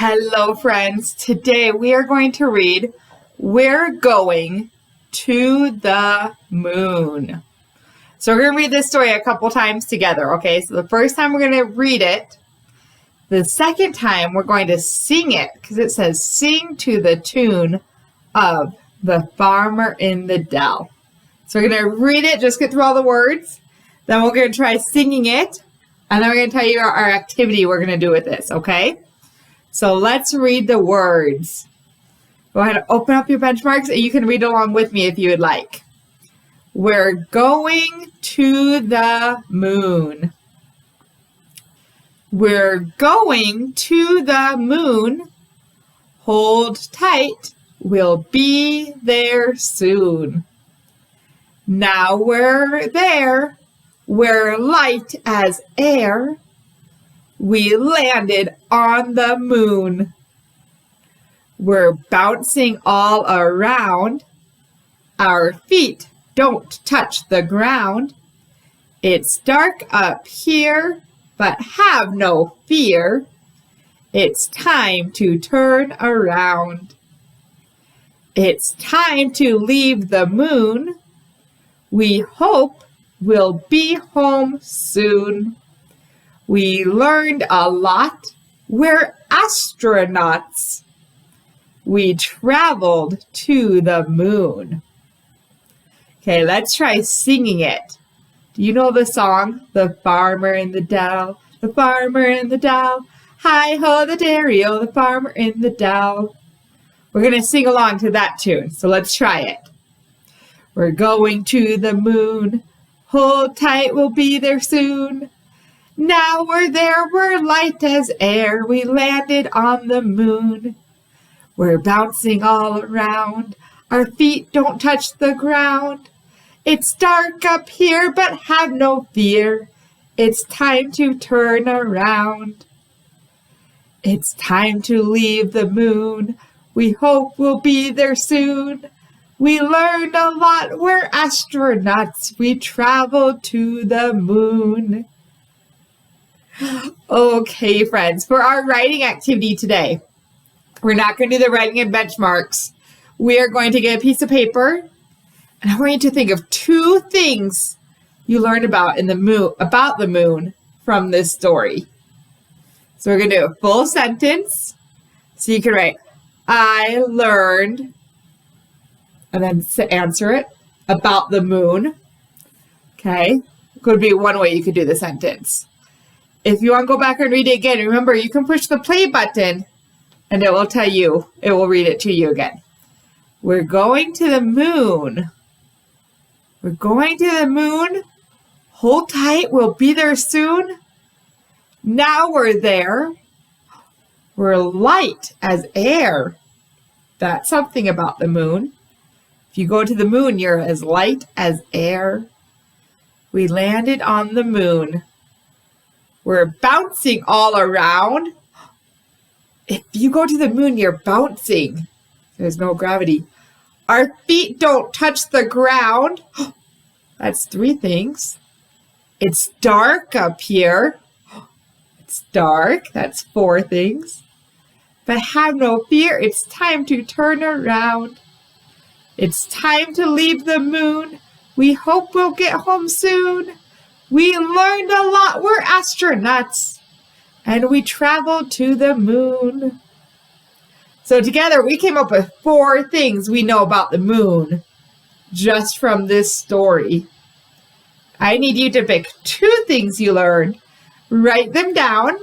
Hello, friends. Today we are going to read We're Going to the Moon. So we're going to read this story a couple times together, okay? So the first time we're going to read it. The second time we're going to sing it because it says sing to the tune of The Farmer in the Dell. So we're going to read it, just get through all the words. Then we're going to try singing it. And then we're going to tell you our activity we're going to do with this, okay? So let's read the words. Go ahead and open up your benchmarks and you can read along with me if you would like. We're going to the moon. We're going to the moon. Hold tight, we'll be there soon. Now we're there, we're light as air. We landed on the moon. We're bouncing all around. Our feet don't touch the ground. It's dark up here, but have no fear. It's time to turn around. It's time to leave the moon. We hope we'll be home soon. We learned a lot. We're astronauts. We traveled to the moon. Okay, let's try singing it. Do you know the song? The farmer in the dell, the farmer in the dell. Hi-ho the dairy-o, the farmer in the dell. We're going to sing along to that tune, so let's try it. We're going to the moon. Hold tight, we'll be there soon. Now we're there, we're light as air. We landed on the moon. We're bouncing all around. Our feet don't touch the ground. It's dark up here, but have no fear. It's time to turn around. It's time to leave the moon. We hope we'll be there soon. We learned a lot. We're astronauts. We traveled to the moon. Okay, friends, for our writing activity today, we're not going to do the writing and benchmarks. We are going to get a piece of paper, and I want you to think of 2 things you learned about the moon from this story. So we're going to do a full sentence. So you can write, I learned, and then answer it, about the moon. Okay, could be one way you could do the sentence. If you want to go back and read it again, remember you can push the play button and it will tell you, it will read it to you again. We're going to the moon. We're going to the moon. Hold tight, we'll be there soon. Now we're there. We're light as air. That's something about the moon. If you go to the moon, you're as light as air. We landed on the moon. We're bouncing all around. If you go to the moon, you're bouncing. There's no gravity. Our feet don't touch the ground. That's 3 things. It's dark up here. It's dark. That's 4 things. But have no fear. It's time to turn around. It's time to leave the moon. We hope we'll get home soon. We learned a lot. We're astronauts. And we traveled to the moon. So together we came up with 4 things we know about the moon just from this story. I need you to pick 2 things you learned. Write them down.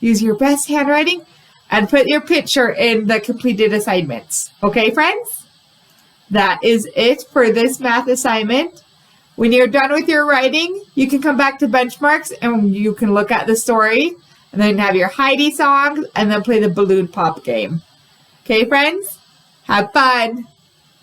Use your best handwriting. And put your picture in the completed assignments. Okay, friends? That is it for this math assignment. When you're done with your writing, you can come back to benchmarks and you can look at the story and then have your Heidi song and then play the balloon pop game. Okay, friends? Have fun.